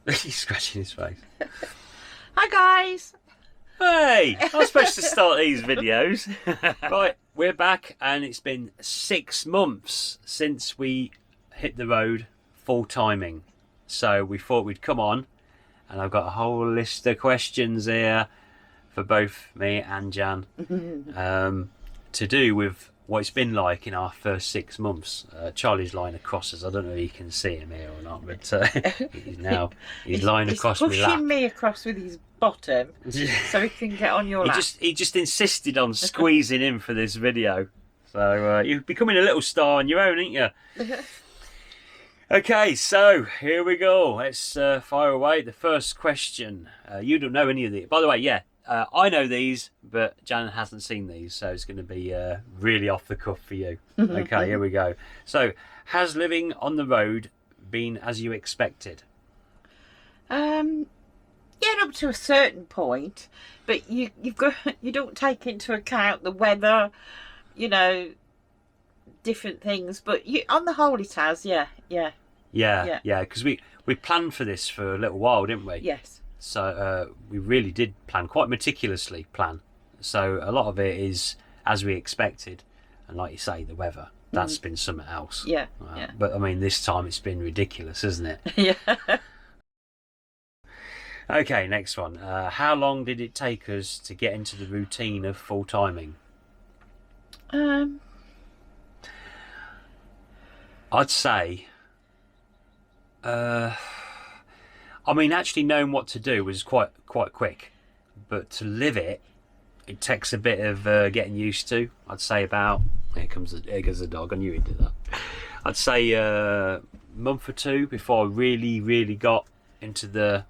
He's scratching his face. Hi guys. Hey, I was supposed to start these videos. Right, we're back, and it's been 6 months since we hit the road full timing. So we thought we'd come on, and I've got a whole list of questions here for both me and Jan to do with what it's been like in our first 6 months. Charlie's lying across us. I don't know if you can see him here or not, but he's lying across me. He's pushing me across with his bottom so he can get on your lap. He just insisted on squeezing in for this video. So you're becoming a little star on your own, ain't you? Okay, so here we go. Let's fire away. The first question. You don't know any of these. By the way, yeah, I know these, but Jan hasn't seen these, so it's going to be really off the cuff for you. Okay, here we go. So, has living on the road been as you expected? Yeah, up to a certain point, but you don't take into account the weather, different things. But on the whole, it has. Yeah. Because we planned for this for a little while, didn't we? Yes. So we really did plan, quite meticulously plan. So a lot of it is as we expected, and like you say, the weather, that's been something else. Yeah. But I mean, this time it's been ridiculous, isn't it? Yeah. Okay, next one. How long did it take us to get into the routine of full timing? I'd say, I mean, actually knowing what to do was quite quick, but to live it takes a bit of getting used to. I'd say about here goes the dog. I knew he'd do that. I'd say a month or two before I really got into the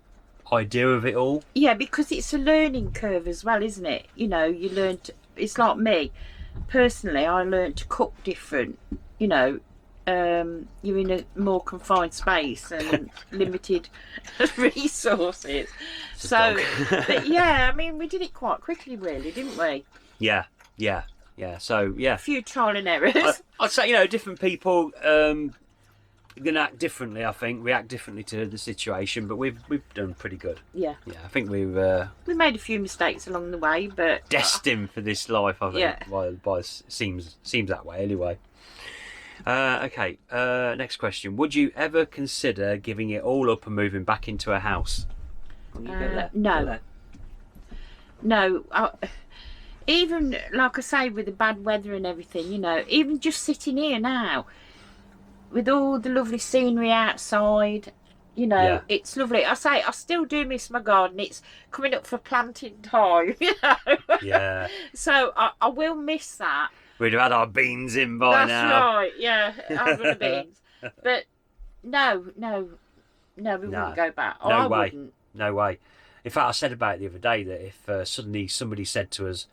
idea of it all. Yeah, because it's a learning curve as well, isn't it? You learn to, it's like me personally, I learned to cook different. You're in a more confined space and limited resources. So but yeah, I mean, we did it quite quickly really, didn't we? Yeah. So yeah, a few trial and errors. I'd say, different people gonna act differently. I think react differently to the situation, but we've done pretty good. Yeah, I think we made a few mistakes along the way, but destined for this life. I think. Yeah. By seems that way anyway. Okay. Next question: would you ever consider giving it all up and moving back into a house? No. Even like I say, with the bad weather and everything, even just sitting here now with all the lovely scenery outside, it's lovely. I say I still do miss my garden. It's coming up for planting time, Yeah. So I will miss that. We'd have had our beans in by That's now. That's right, yeah, I've got the beans. But no, we wouldn't go back. No I way. wouldn't. No way. In fact, I said about it the other day that if suddenly somebody said to us,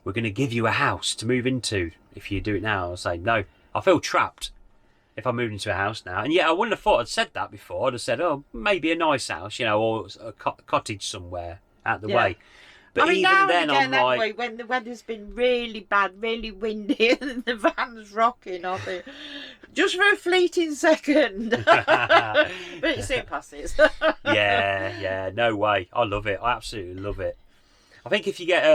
we're going to give you a house to move into if you do it now, I'd say, no, I feel trapped if I moved into a house now. And yeah, I wouldn't have thought I'd said that before. I'd have said, oh, maybe a nice house, or a cottage somewhere out the way. But I mean, even now then, and again, I'm that like, way, when the weather's been really bad, really windy, and the van's rocking, I think, just for a fleeting second. But it soon passes. yeah, no way. I love it. I absolutely love it. I think if you get,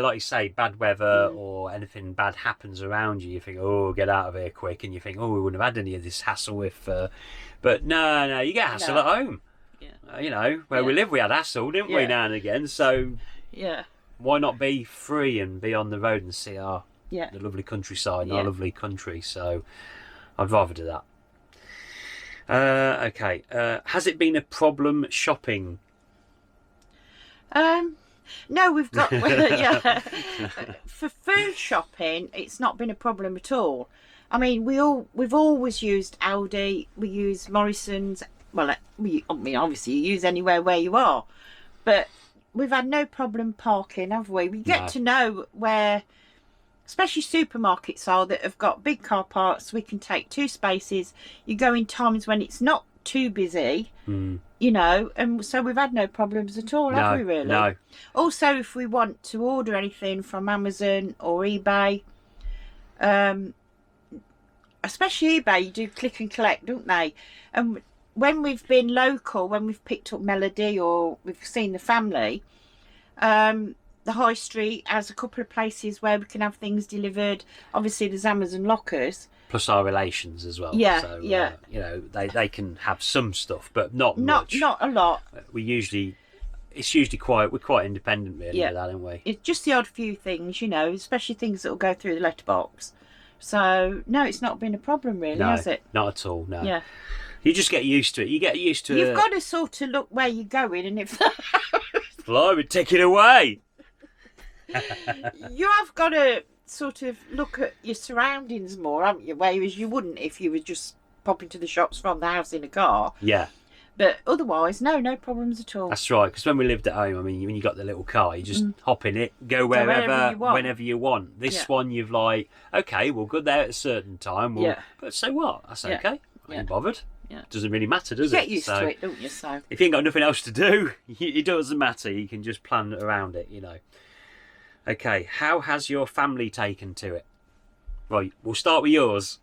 like you say, bad weather or anything bad happens around you, you think, oh, get out of here quick, and you think, oh, we wouldn't have had any of this hassle if. But no, you get hassle at home. Yeah. Where we live, we had hassle, didn't we, now and again? So why not be free and be on the road and see the lovely countryside and our lovely country? So I'd rather do that. Okay. Has it been a problem shopping? No, we've got for food shopping. It's not been a problem at all. I mean, we've always used Aldi. We use Morrison's. Well, obviously you use anywhere where you are, but we've had no problem parking, have we? We get to know where, especially supermarkets are that have got big car parks. We can take 2 spaces. You go in times when it's not too busy, and so we've had no problems at all, have we really? No. Also, if we want to order anything from Amazon or eBay, especially eBay, you do click and collect, don't they? And when we've been local, when we've picked up Melody or we've seen the family, the high street has a couple of places where we can have things delivered. Obviously, there's Amazon lockers. Plus our relations as well. Yeah, so, yeah. You know, they can have some stuff, but not much. Not a lot. We're usually quite independent really with that, aren't we? It's just the odd few things, you know, especially things that will go through the letterbox. So no, it's not been a problem really, has it? Not at all. No. Yeah. You just get used to it. You get used to. You've got to sort of look where you're going, and if Blimey, take it away. you have got to sort of look at your surroundings more, haven't you? Whereas you wouldn't if you were just popping to the shops from the house in a car. Yeah. But otherwise, no problems at all. That's right. Because when we lived at home, I mean, when you got the little car, you just hop in it, go wherever whenever you want. This one, you've like, okay, we'll go there at a certain time. But so what? That's okay. I ain't bothered. Yeah. Doesn't really matter, does it? You get used to it, don't you? So if you ain't got nothing else to do, it doesn't matter. You can just plan around it, you know. Okay, how has your family taken to it? Right, we'll start with yours.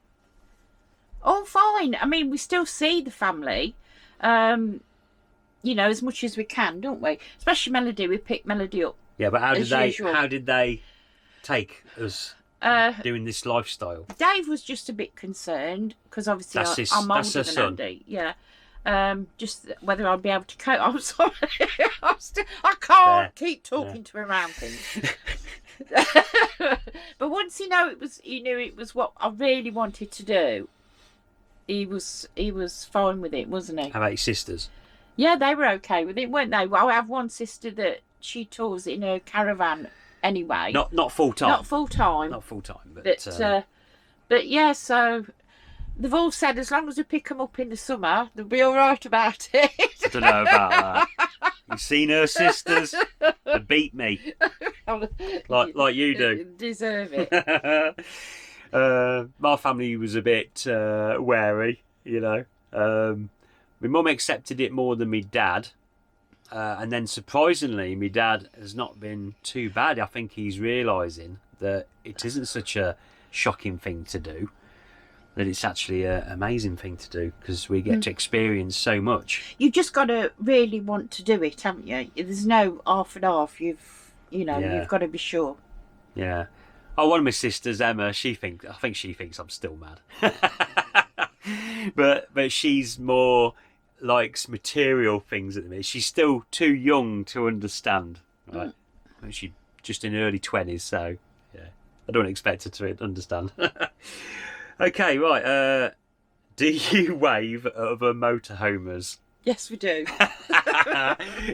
Oh, fine. I mean, we still see the family, you know, as much as we can, don't we? Especially Melody. We pick Melody up. Yeah, but how did they take us doing this lifestyle? Dave was just a bit concerned because obviously I'm older than Andy. Yeah. Just whether I'll be able to cope. I'm sorry. I can't keep talking to him around things. But once he knew it was what I really wanted to do, he was fine with it, wasn't he? How about your sisters? Yeah, they were okay with it, weren't they? Well, I have one sister that she tours in a caravan anyway. Not full time. Not full time. Not full time, but yeah, so they've all said as long as we pick them up in the summer, they'll be all right about it. I don't know about that. You've seen her sisters? They beat me. like you do. Deserve it. My family was a bit wary, you know. My mum accepted it more than my dad. And then surprisingly, my dad has not been too bad. I think he's realising that it isn't such a shocking thing to do. That it's actually an amazing thing to do because we get to experience so much. You've just got to really want to do it, haven't you? There's no half and half. You've got to be sure. Yeah. Oh, one of my sisters, Emma, I think she thinks I'm still mad. but she's more likes material things at the minute. She's still too young to understand. Right? She's just in her early 20s, so yeah, I don't expect her to understand. Okay, right. Do you wave at other motorhomers? Yes, we do.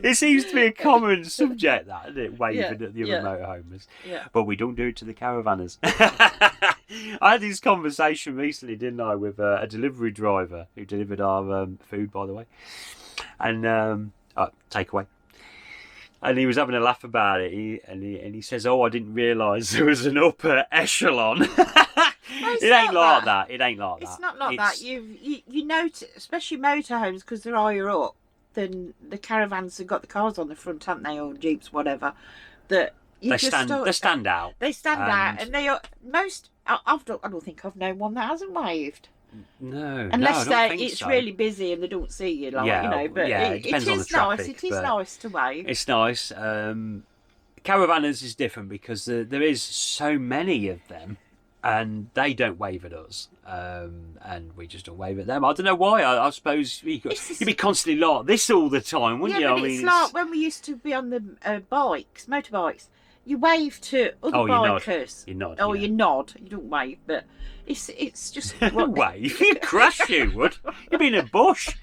It seems to be a common subject, that, isn't it? Waving at the other motorhomers. Yeah. But we don't do it to the caravanners. I had this conversation recently, didn't I, with a delivery driver who delivered our food, by the way. And takeaway. And he was having a laugh about it. He says, "Oh, I didn't realise there was an upper echelon." It ain't like that. It ain't like that. It's not like that. You know, especially motorhomes, because they're higher up than the caravans have got the cars on the front, haven't they, or jeeps, whatever. That they stand out. They stand out, and they are most. I don't think I've known one that hasn't waved. No, unless it's really busy and they don't see you, like you know. But it depends on the traffic. It is nice to wave. It's nice. Caravanners is different because there is so many of them, and they don't wave at us, and we just don't wave at them. I don't know why. I suppose you'd be constantly like this all the time, wouldn't you? Yeah, but it's like when we used to be on the motorbikes. You wave to other bikers. You nod. You nod. You don't wave, but it's just wave. You'd crash. You would. You'd be in a bush.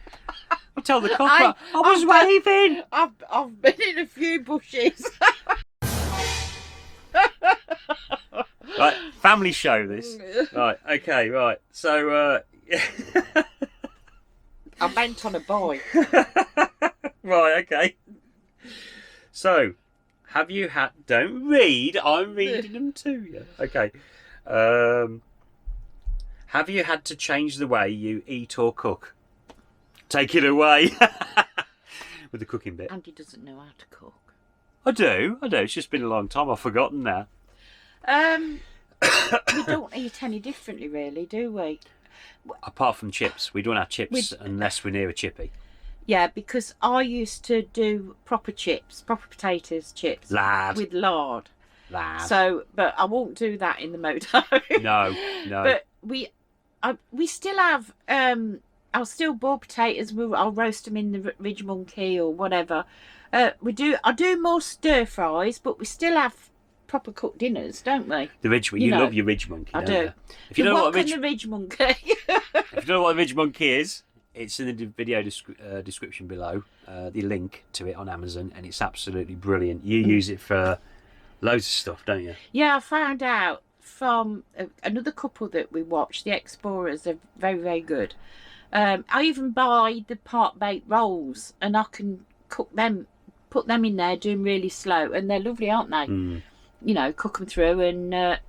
I'll tell the cop I was waving. I've been in a few bushes. Right, family show this. Right, okay, right. So I meant on a bike. Right, okay. So, have you had... Don't read, I'm reading them to you. Okay. Have you had to change the way you eat or cook? Take it away. With the cooking bit. Andy doesn't know how to cook. I do. It's just been a long time. I've forgotten now. We don't eat any differently, really, do we? Apart from chips, we don't have chips unless we're near a chippy. Yeah, because I used to do proper chips, proper potatoes chips. Lad. With lard. Lad. So, but I won't do that in the motorhome. No. But we still have, I'll still boil potatoes. I'll roast them in the ridge monkey or whatever. I do more stir fries, but we still have proper cooked dinners, don't we? The ridge, you love your ridge monkey. I do. You? If you don't know what the ridge monkey. If you don't know what a ridge monkey is, it's in the video description below. The link to it on Amazon, and it's absolutely brilliant. You use it for loads of stuff, don't you? Yeah, I found out from another couple that we watched, the Explorers. Are very, very good. I even buy the part baked rolls, and I can cook them, put them in there, do them really slow, and they're lovely, aren't they? You know, cook them through, and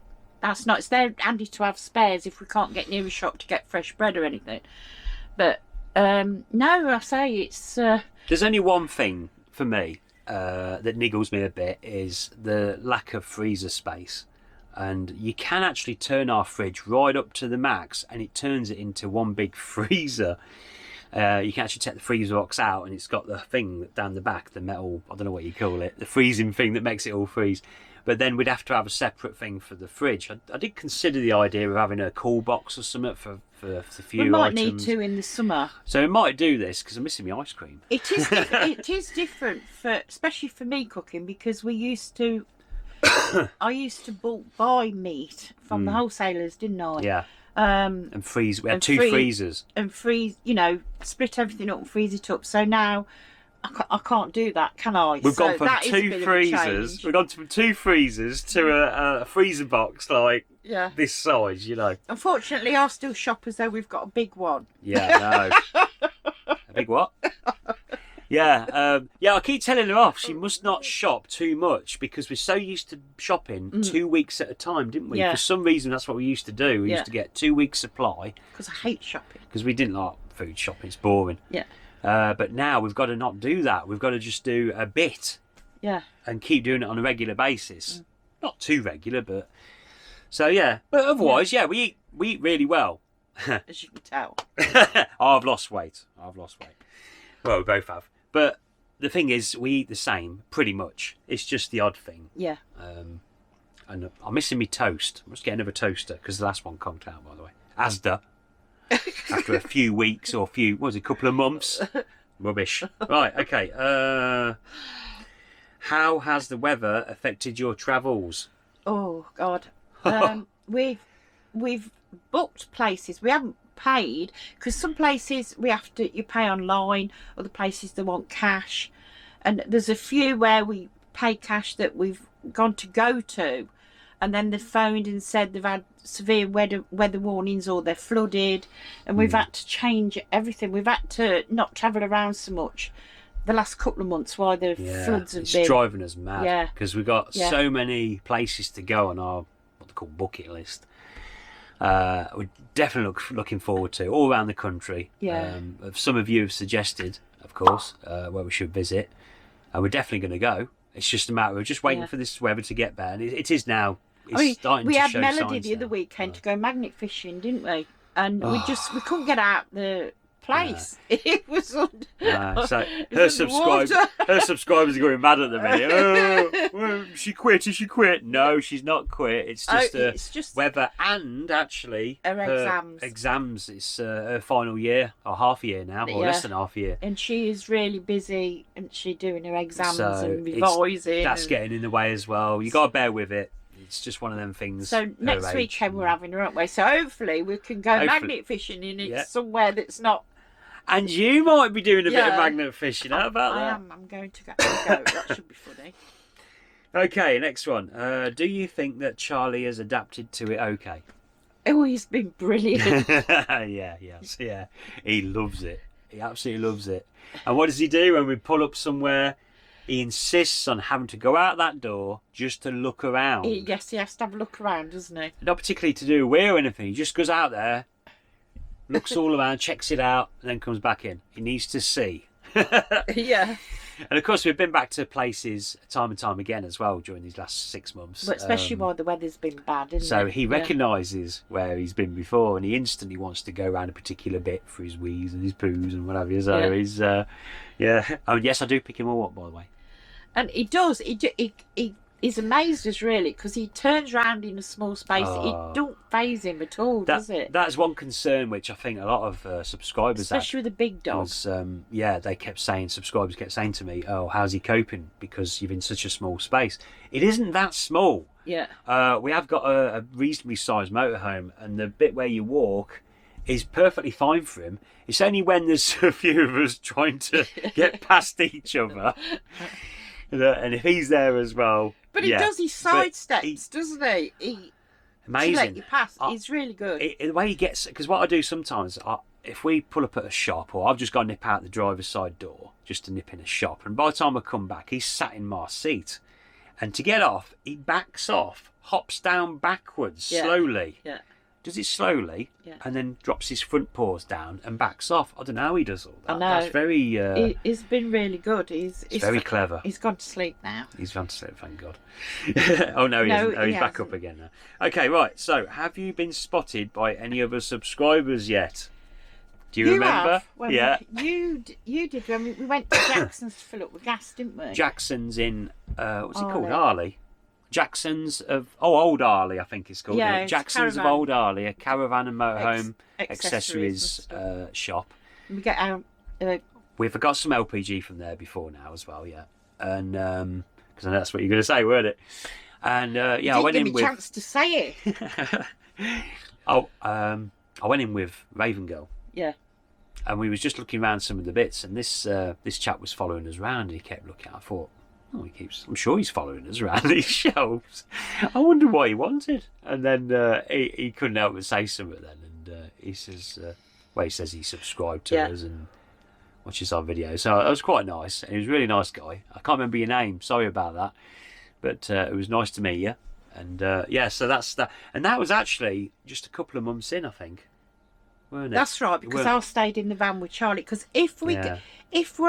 that's not. It's there handy to have spares if we can't get near a shop to get fresh bread or anything. But no, I say it's. There's only one thing for me that niggles me a bit is the lack of freezer space. And you can actually turn our fridge right up to the max, and it turns it into one big freezer. You can actually take the freezer box out, and it's got the thing down the back, the metal, I don't know what you call it, the freezing thing that makes it all freeze. But then we'd have to have a separate thing for the fridge. I did consider the idea of having a cool box or something for a few items. We might need to in the summer. So we might do this because I'm missing my ice cream. It is it is different, especially for me cooking, because we used to. I used to bulk buy meat from the wholesalers, didn't I? Yeah. And freeze. We had two freezers. And freeze, you know, split everything up and freeze it up. So now I can't do that, can I? We've gone from two freezers. We've gone from two freezers to a freezer box like this size, you know. Unfortunately, I still shop as though we've got a big one. Yeah, no. A big what? Yeah, I keep telling her off. She must not shop too much because we're so used to shopping 2 weeks at a time, didn't we? Yeah. For some reason, that's what we used to do. We used to get 2 weeks supply. Because I hate shopping. Because we didn't like food shopping. It's boring. Yeah. But now we've got to not do that. We've got to just do a bit. Yeah. And keep doing it on a regular basis. Not too regular, but... So, yeah. But otherwise, we eat really well. As you can tell. I've lost weight. Well, we both have. But the thing is, we eat the same, pretty much. It's just the odd thing. Yeah. And I'm missing my toast. I must get another toaster, because the last one conked out, by the way. Asda. After a few weeks or a couple of months. Rubbish. Right, okay. How has the weather affected your travels? Oh, God. We've booked places. We haven't paid, because some places you pay online, other places they want cash, and there's a few where we pay cash that we've gone to go to, and then they've phoned and said they've had severe weather warnings or they're flooded, and we've had to change everything. We've had to not travel around so much the last couple of months while the floods have been. It's driving us mad. Yeah. Because we've got so many places to go on our what they call bucket list. We're definitely looking forward to all around the country. Yeah. Some of you have suggested, of course, where we should visit, and we're definitely going to go. It's just a matter of just waiting for this weather to get better. And it is now. It's starting to show signs. We had Melody the other weekend to go magnet fishing, didn't we? And we couldn't get out the place. It was so her subscribers are going mad at the minute. Well, she quit. She quit. No, she's not quit. It's just weather, and actually her exams. It's her final year or half a year now, or less than half a year. And she is really busy, and she's doing her exams and revising. That's getting in the way as well. You got to bear with it. It's just one of them things. So next weekend we're having her, aren't we? So hopefully we can go magnet fishing in somewhere that's not. And you might be doing a bit of magnet fishing. How about that? I am. I'm going to go. That should be funny. Okay, next one. Do you think that Charlie has adapted to it okay? Oh, he's been brilliant. Yeah. He loves it. He absolutely loves it. And what does he do when we pull up somewhere? He insists on having to go out that door just to look around. Yes, he has to have a look around, doesn't he? Not particularly to do away or anything. He just goes out there, looks all around, checks it out, and then comes back in. He needs to see. Yeah. And of course, we've been back to places time and time again as well during these last 6 months. But especially while the weather's been bad, isn't So it? he recognises where he's been before, and he instantly wants to go around a particular bit for his wheeze and his poos and whatever. So he's, yeah. Oh, yes, I do pick him all up, by the way. And he does. He's amazed us, really, because he turns round in a small space. It don't faze him at all, does it? That's one concern which I think a lot of subscribers especially with a big dog. Was, they kept saying, subscribers kept saying to me, oh, how's he coping because you're in such a small space. It isn't that small. Yeah. We have got a reasonably sized motorhome, and the bit where you walk is perfectly fine for him. It's only when there's a few of us trying to get past each other, and if he's there as well. But he does his side steps, doesn't he? Amazing. To let you pass. He's really good. The way he gets, because what I do sometimes, if we pull up at a shop, or I've just got to nip out the driver's side door just to nip in a shop, and by the time I come back, he's sat in my seat, and to get off, he backs off, hops down backwards slowly. Yeah. Does it slowly, and then drops his front paws down and backs off. I don't know how he does all that. I know. That's very. He's been really good. He's very clever. He's gone to sleep now. He's gone to sleep, thank God. Oh no, he isn't. Oh, he's back up again now. Okay, right. So, have you been spotted by any other subscribers yet? Do you remember? You did when we went to Jackson's to fill up with gas, didn't we? Jackson's in what's it called? Arley. Jackson's of Old Arley, I think it's called. Yeah, Jackson's of Old Arley, a caravan and motorhome accessories shop. We get our. We've got some LPG from there before now as well, and because I know that's what you're going to say, weren't it? And I went in with. Chance to say it. I went in with Raven Girl. Yeah. And we was just looking around some of the bits, and this chap was following us around, and he kept looking. I thought, oh, I'm sure he's following us around these shelves. I wonder what he wanted. And then he couldn't help but say something then, and he says, he says he subscribed to us and watches our videos. So it was quite nice. He was a really nice guy. I can't remember your name. Sorry about that. But it was nice to meet you. And so that's that. And that was actually just a couple of months in, I think. Weren't it? That's right, because I stayed in the van with Charlie. Because if we're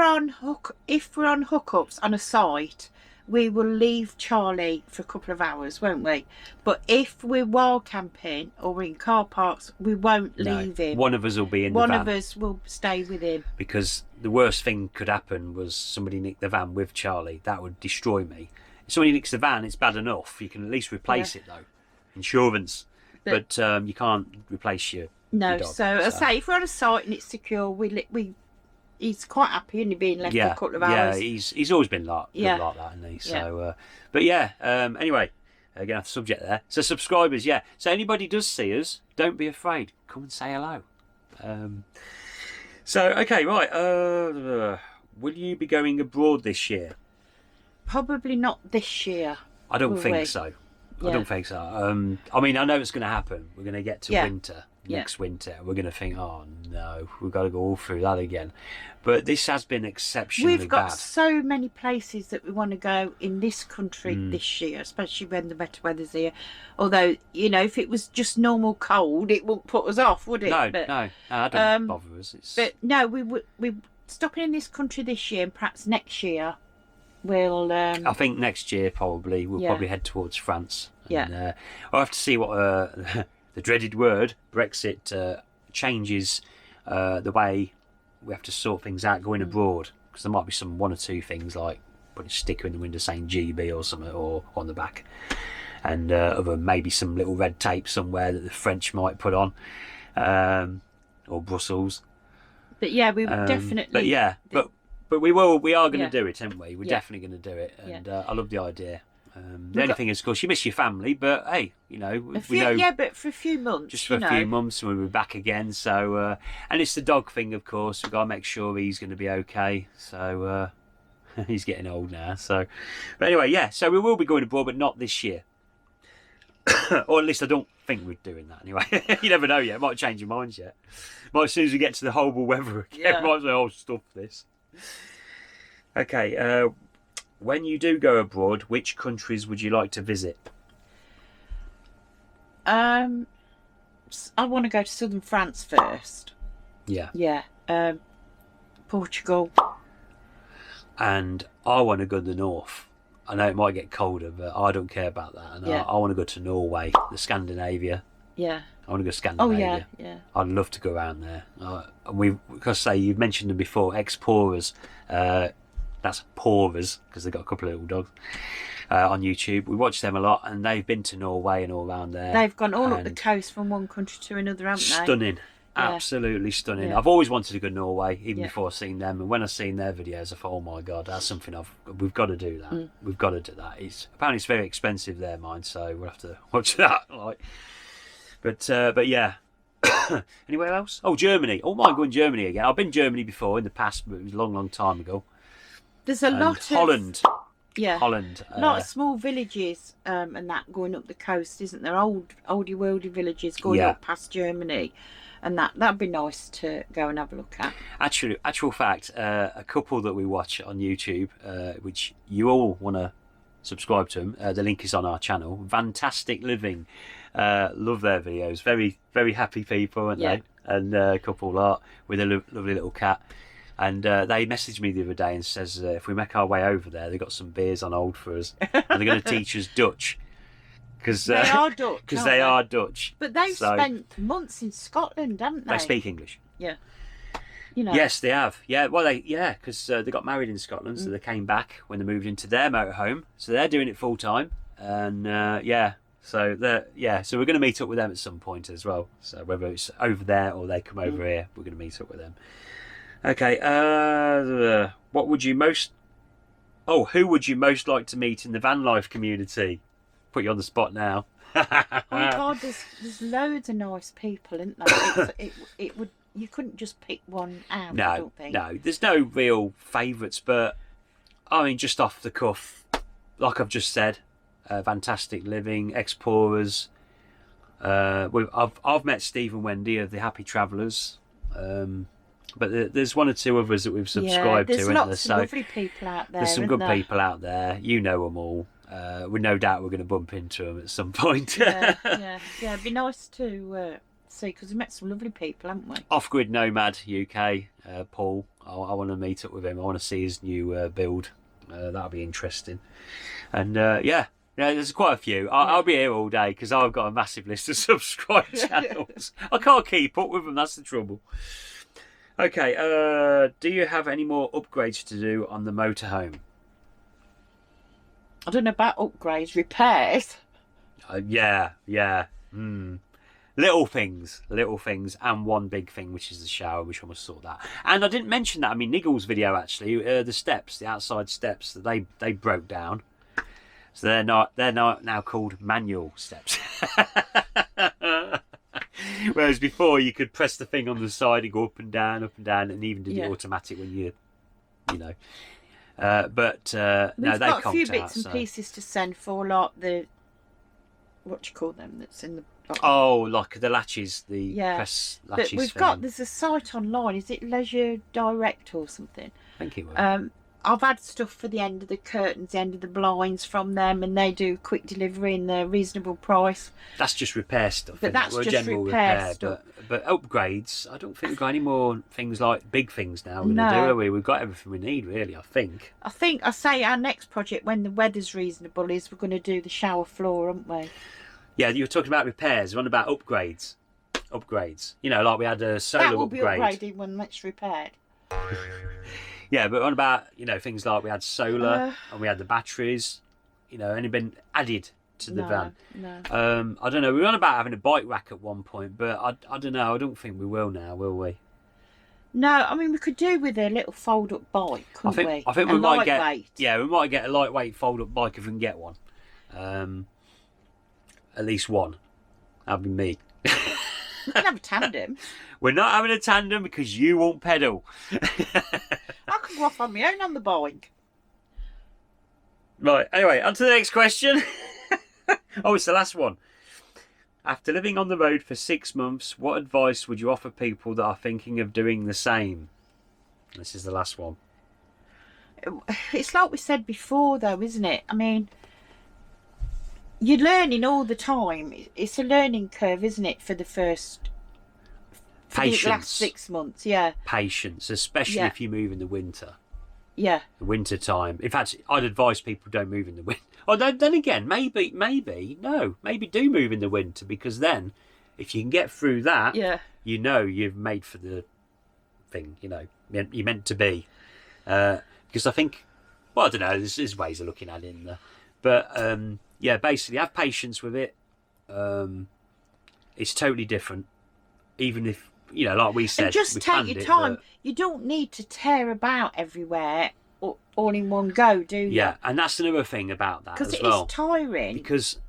on hookups on a site, we will leave Charlie for a couple of hours, won't we? But if we're wild camping or we're in car parks, we won't leave him. One of us will be in the van. One of us will stay with him. Because the worst thing could happen was somebody nicked the van with Charlie. That would destroy me. If somebody nicks the van, it's bad enough. You can at least replace it though. Insurance. But you can't replace your dog, so I say if we're on a site and it's secure, he's quite happy only being left for a couple of hours. Yeah, he's always been like that, hasn't he? So, but anyway, getting off the subject there. So subscribers, So anybody does see us, don't be afraid. Come and say hello. Okay, right. Will you be going abroad this year? Probably not this year. I don't think so. I don't think so. I mean, I know it's going to happen. We're going to get to winter. Next winter, we're going to think, oh no, we've got to go all through that again. But this has been exceptionally bad. We've got so many places that we want to go in this country this year, especially when the better weather's here. Although, if it was just normal cold, it wouldn't put us off, would it? No, that don't bother us. But no, we're stopping in this country this year, and perhaps next year we'll. I think next year probably we'll probably head towards France. And, I'll have to see what. The dreaded word, Brexit, changes the way we have to sort things out going abroad. Because there might be one or two things like putting a sticker in the window saying GB or something, or on the back. And maybe some little red tape somewhere that the French might put on, or Brussels. But we would definitely. But we are going to do it, aren't we? We're definitely going to do it. And I love the idea. The only thing is, of course, you miss your family, but hey, we know. But for a few months. Just for a few months, and we'll be back again. So, and it's the dog thing, of course. We've got to make sure he's going to be okay. So, he's getting old now. So, but anyway, so we will be going abroad, but not this year. Or at least I don't think we're doing that anyway. You never know yet. Might change your minds yet. Might as soon as we get to the horrible weather again, might say, oh, stuff this. Okay, when you do go abroad, which countries would you like to visit? I want to go to southern France first. Yeah. Yeah. Portugal. and I want to go to the north. I know it might get colder, but I don't care about that. And I want to go to Norway, the Scandinavia. Yeah. I want to go to Oh Scandinavia. yeah. I'd love to go around there. And because say you've mentioned them before, explorers. That's Porers because they've got a couple of little dogs on YouTube. We watch them a lot, and they've been to Norway and all around there. They've gone all up the coast from one country to another, haven't they? Stunning. Absolutely stunning. Yeah. I've always wanted to go to Norway, even before I've seen them. And when I've seen their videos, I thought, oh my god, that's something we've got to do that. We've got to do that. Apparently it's very expensive there, mine, so we'll have to watch that. But yeah. Anywhere else? Oh, Germany. Oh my, going Germany again. I've been Germany before in the past, but it was a long time ago. There's a lot of Holland. Yeah, Holland. A lot of small villages and that going up the coast, isn't there? Oldie worldy villages going up past Germany, and that'd be nice to go and have a look at. Actual fact, a couple that we watch on YouTube, which you all want to subscribe to them. The link is on our channel. Fantastic Living. Love their videos. Very, very happy people, aren't they? And a couple lot with a lovely little cat. And they messaged me the other day and says if we make our way over there, they've got some beers on hold for us. And they're going to teach us Dutch. Cause, they are Dutch. Because they are Dutch. But they've spent months in Scotland, haven't they? They speak English. Yeah. You know. Yes, they have. Yeah, well, because they got married in Scotland, so they came back when they moved into their motorhome. So they're doing it full time. And so so we're going to meet up with them at some point as well. So whether it's over there or they come over here, we're going to meet up with them. Okay, what would you who would you most like to meet in the van life community? Put you on the spot now. Oh God, there's loads of nice people, isn't there? It would, you couldn't just pick one out. I don't think. No, there's no real favourites, but I mean, just off the cuff, like I've just said, Fantastic Living, Explorers. I've met Steve and Wendy of the Happy Travellers. But there's one or two others that we've subscribed to. There's lots of lovely people out there. There's some good people out there. You know them all. With no doubt we're going to bump into them at some point. Yeah. It'd be nice to see, because we met some lovely people, haven't we? Off-Grid Nomad UK, Paul. I want to meet up with him. I want to see his new build. That'll be interesting. And there's quite a few. I'll be here all day because I've got a massive list of subscribed channels. I can't keep up with them. That's the trouble. Okay, do you have any more upgrades to do on the motorhome? I don't know about upgrades, repairs. Little things, and one big thing, which is the shower, which I must sort that. And I didn't mention that. I mean, Niggle's video actually, the outside steps that they broke down, so they're now called manual steps. Whereas before you could press the thing on the side and go up and down, and even do the automatic when you know. But no, they got a few conked bits and pieces to send for, like the what do you call them? That's in the like the latches, the press latches. But we've got there's a site online. Is it Leisure Direct or something? I think it was. I've had stuff for the end of the curtains, the end of the blinds from them, and they do quick delivery in a reasonable price. That's just repair stuff. But that's just general repair stuff. But upgrades, I don't think we've got any more things like big things now. We're going to do, are we? We've got everything we need, really, I think. I say our next project, when the weather's reasonable, is we're going to do the shower floor, aren't we? Yeah, you were talking about repairs. We're on about upgrades. You know, like we had a solar upgrade. That will be upgraded when it's repaired. Yeah, but on about, things like we had solar and we had the batteries, only been added to the van. No. I don't know. We were on about having a bike rack at one point, but I don't know. I don't think we will now, will we? No, I mean, we could do with a little fold-up bike, couldn't we? I think we might get a lightweight fold-up bike if we can get one. At least one. That'd be me. We can have a tandem. We're not having a tandem because you won't pedal. I can go off on my own on the bike. Right, anyway, on to the next question. It's the last one. After living on the road for 6 months, what advice would you offer people that are thinking of doing the same? This is the last one. It's like we said before, though, isn't it? I mean, you're learning all the time. It's a learning curve, isn't it, for the last 6 months, yeah. Patience, especially if you move in the winter. Yeah. the winter time. In fact, I'd advise people don't move in the winter. Oh, then again, maybe do move in the winter, because then if you can get through that, Yeah. you know you've made for the thing, you know, you're meant to be. Because I think, well, I don't know, there's ways of looking at it in there. But yeah, basically have patience with it. It's totally different. Even if, you know, like we said, And just take your time. You don't need to tear about everywhere all in one go, do you? Yeah, and that's another thing about that as well. Because it is tiring. Because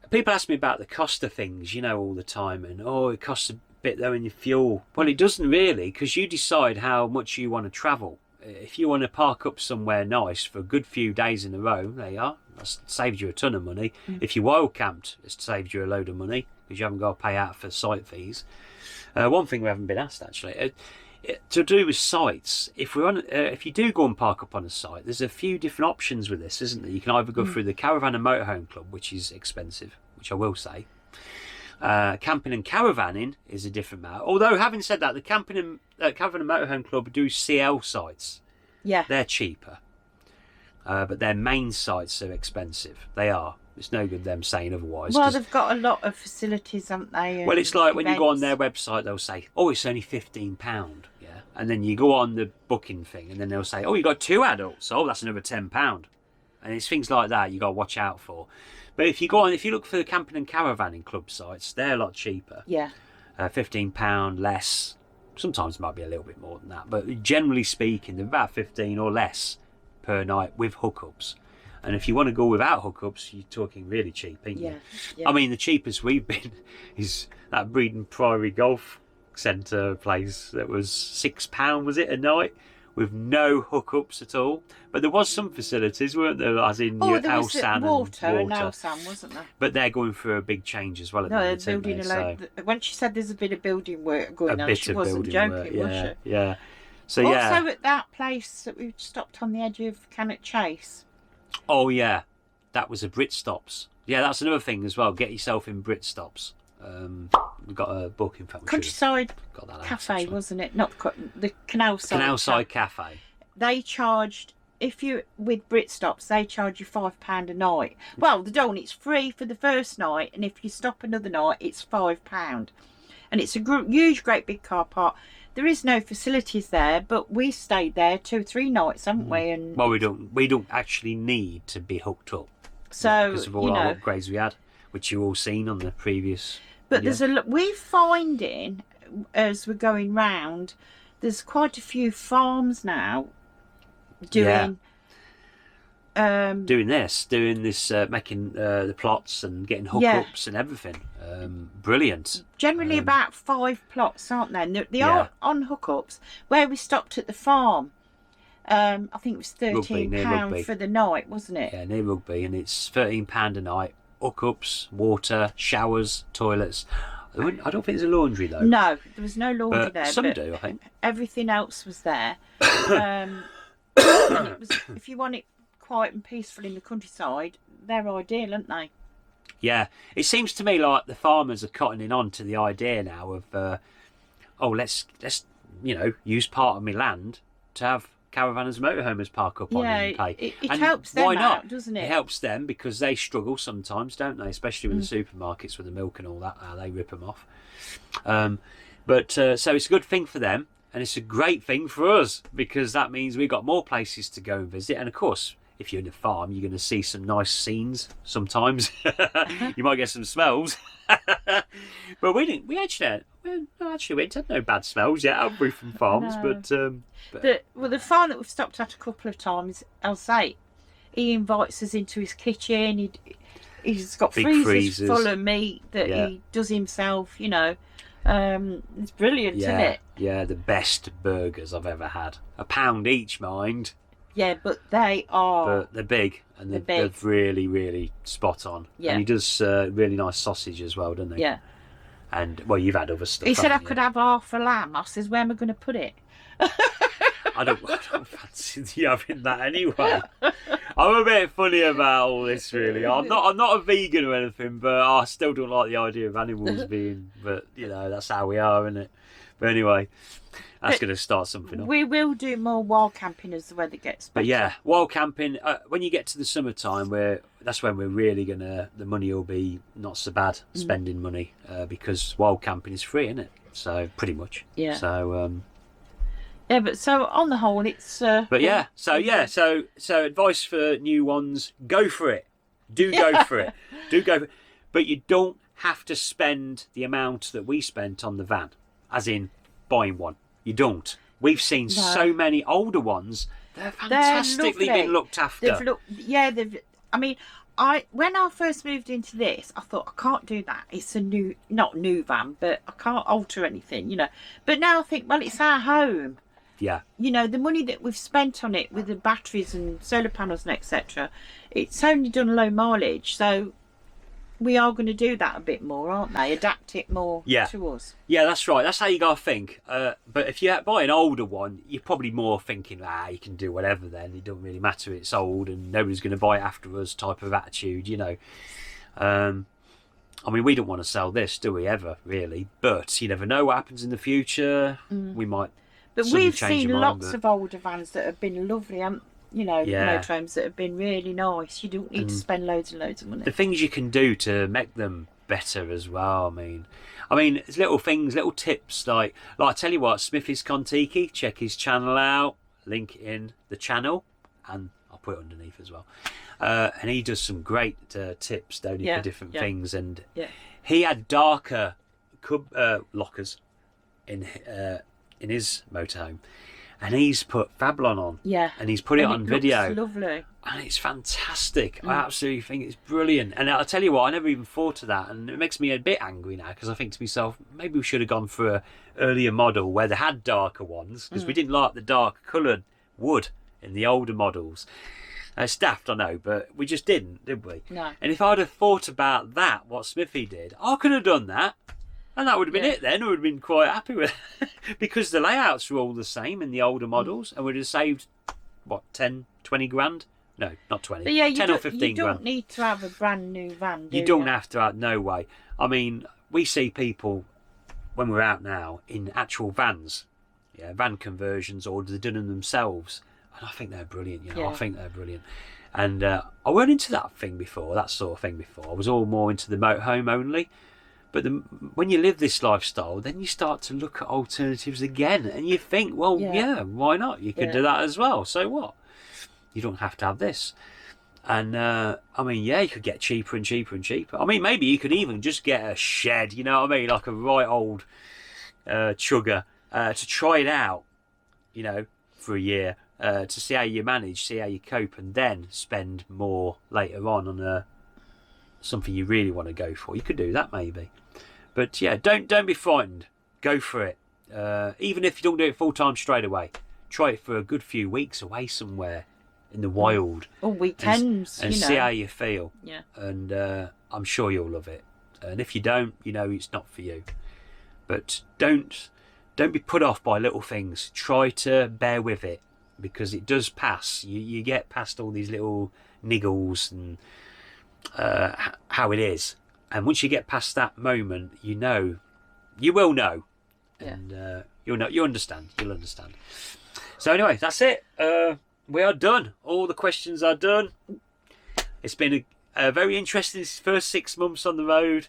people ask me about the cost of things, you know, all the time, and it costs a bit though in your fuel. Well, it doesn't really, because you decide how much you want to travel. If you want to park up somewhere nice for a good few days in a row, there you are. That's saved you a ton of money. If you wild camped, it's saved you a load of money because you haven't got to pay out for site fees. One thing we haven't been asked actually, to do with sites. If you do go and park up on a site, there's a few different options with this, isn't there? You can either go through the Caravan and Motorhome Club, which is expensive, which I will say. Camping and caravanning is a different matter. Although, having said that, the Camping and Caravan and Motorhome Club do CL sites. Yeah. They're cheaper. But their main sites are expensive. They are. It's no good them saying otherwise. Well, they've got a lot of facilities, haven't they? Well, it's like when you go on their events. website, they'll say, it's only £15. Yeah. And then you go on the booking thing, and then they'll say, you got 2 adults. That's another £10. And it's things like that you got to watch out for. But if you look for the Camping and Caravanning Club sites, they're a lot cheaper. Yeah. £15 less. Sometimes it might be a little bit more than that. But generally speaking, they're about 15 or less per night with hookups. And if you want to go without hookups, you're talking really cheap, ain't you? Yeah. I mean, the cheapest we've been is that Breeden Priory Golf Centre place that was £6, was it, a night? With no hookups at all. But there was some facilities, weren't there? As in your there was Elsan and water and Elsan, wasn't there? But they're going through a big change as well at the No, moment, they're building a load. When she said there's a bit of building work going on, she wasn't joking, was she? Yeah. So also at that place that we stopped on the edge of Cannock Chase. Oh yeah, that was a Brit Stops. Yeah, that's another thing as well. Get yourself in Brit Stops. We've got a book, in fact. Countryside got that Cafe, wasn't it? Not the Canalside. Canalside Cafe. They charged, if you with Brit Stops, they charge you £5 a night. Well, they don't. It's free for the first night, and if you stop another night, it's £5. And it's a huge, great big car park. There is no facilities there, but we stayed there 2-3 nights, haven't we? And well, we don't actually need to be hooked up. So because of all our upgrades we had, which you all seen on the previous. But there's we're finding as we're going round, there's quite a few farms now doing this, making the plots and getting hookups and everything. Brilliant. Generally about 5 plots, aren't there? And they are on hookups. Where we stopped at the farm, I think it was £13 for the night, wasn't it? Yeah, near Rugby, and it's £13 a night. Hookups, water, showers, toilets. I don't think there's a laundry though. No, there was no laundry there. Some do, I think. Everything else was there. And it was, if you want it quiet and peaceful in the countryside, they're ideal, aren't they? Yeah, it seems to me like the farmers are cottoning on to the idea now of, let's use part of my land to have caravanners and motorhomers park up on and pay. It helps them out, doesn't it? It helps them because they struggle sometimes, don't they? Especially with the supermarkets with the milk and all that, how they rip them off. So it's a good thing for them, and it's a great thing for us because that means we've got more places to go and visit. And of course, if you're in a farm, you're going to see some nice scenes sometimes. You might get some smells. But we didn't. We actually had no bad smells yet, have we, from farms? No. The farm that we've stopped at a couple of times, Elsan, he invites us into his kitchen. He's got freezers full of meat that he does himself. It's brilliant, isn't it? Yeah, the best burgers I've ever had. £1 each, mind. Yeah, but they are. But they're big, and they're really, really spot on. Yeah. And he does really nice sausage as well, doesn't he? Yeah. And well, you've had other stuff. He said I could have half a lamb. I says, where am I going to put it? I don't fancy you having that anyway. I'm a bit funny about all this, really. I'm not a vegan or anything, but I still don't like the idea of animals being. But that's how we are, isn't it? But anyway, that's going to start something up. We will do more wild camping as the weather gets better. But yeah, wild camping, when you get to the summertime, that's when we're really the money will be not so bad spending money, because wild camping is free, isn't it? So pretty much. Yeah. So yeah, but so on the whole, it's. But yeah, so advice for new ones: go for it. Do go for it. Do go for it. But you don't have to spend the amount that we spent on the van, as in buying one. You don't. We've seen so many older ones. They're fantastically been looked after. I mean, when I first moved into this, I thought, I can't do that. It's a not new van, but I can't alter anything, you know. But now I think, well, it's our home. Yeah. You know, the money that we've spent on it with the batteries and solar panels and etc., it's only done low mileage. So we are going to do that a bit more, aren't they? Adapt it more to us. Yeah, that's right. That's how you got to think. But if you buy an older one, you're probably more thinking, you can do whatever then. It doesn't really matter. It's old and nobody's going to buy it after us type of attitude, you know. I mean, we don't want to sell this, do we, ever, really? But you never know what happens in the future. We might. But we've seen lots of older vans that have been lovely, you know, motorhomes that have been really nice. You don't need to spend loads and loads of money. The things you can do to make them better as well. I mean, it's little things, little tips like I tell you what, Smithy's Contiki, check his channel out. Link in the channel, and I'll put it underneath as well. And he does some great tips, don't he, for different things. And he had darker lockers in his motorhome, and he's put Fablon on, and he's put it on video. Looks lovely, and it's fantastic. I absolutely think it's brilliant. And I'll tell you what, I never even thought of that, and it makes me a bit angry now, because I think to myself, maybe we should have gone for a earlier model where they had darker ones, because we didn't like the dark coloured wood in the older models. It's daft, I know, but we just didn't, did we? No. And if I'd have thought about that, what Smithy did, I could have done that. And that would have been it then. I would have been quite happy with it. Because the layouts were all the same in the older models, and we'd have saved, 10, 20 grand? No, not 20. But yeah, 10 or 15 grand. You don't need to have a brand new van, do you? You don't have to have, no way. I mean, we see people, when we're out now, in actual vans. Yeah, van conversions, or they've done them themselves. And I think they're brilliant, you know. I think they're brilliant. And I weren't into that sort of thing before. I was all more into the motorhome only. But when you live this lifestyle, then you start to look at alternatives again, and you think, well, why not? You could do that as well. So what? You don't have to have this. And I mean, you could get cheaper and cheaper and cheaper. I mean, maybe you could even just get a shed, you know what I mean, like a right old chugger, to try it out, you know, for a year, to see how you manage, see how you cope, and then spend more later on something you really want to go for. You could do that maybe. But yeah, don't be frightened. Go for it. Even if you don't do it full time straight away, try it for a good few weeks away somewhere in the wild, or weekends, and see how you feel. Yeah. And I'm sure you'll love it. And if you don't, you know it's not for you. But don't be put off by little things. Try to bear with it, because it does pass. You get past all these little niggles and how it is, and once you get past that moment, you will know, and you'll understand. So anyway, that's it. We are done. All the questions are done. It's been a very interesting first 6 months on the road.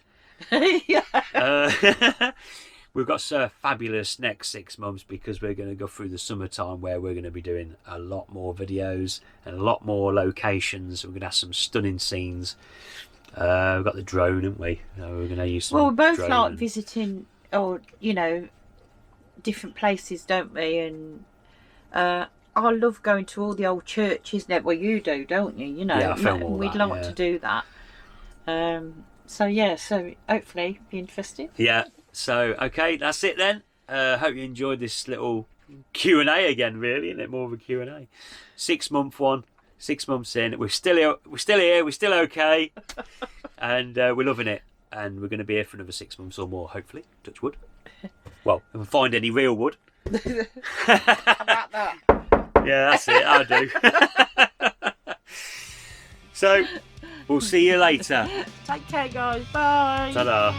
We've got fabulous next 6 months, because we're going to go through the summertime, where we're going to be doing a lot more videos and a lot more locations. We're going to have some stunning scenes. We've got the drone, haven't we? We're going to use some. Well, we both like visiting, or you know, different places, don't we? And I love going to all the old churches. Well, you do, don't you? You know, I film all we'd that, like to do that. So hopefully be interesting. Yeah. So okay, that's it then. Hope you enjoyed this little Q&A again. Really, isn't it? More of a Q&A. 6 month one. 6 months in, we're still here. We're still okay, and we're loving it. And we're going to be here for another 6 months or more, hopefully. Touch wood. Well, if we find any real wood. How about that? Yeah, that's it. I do. So, we'll see you later. Take care, guys. Bye. Ta-da.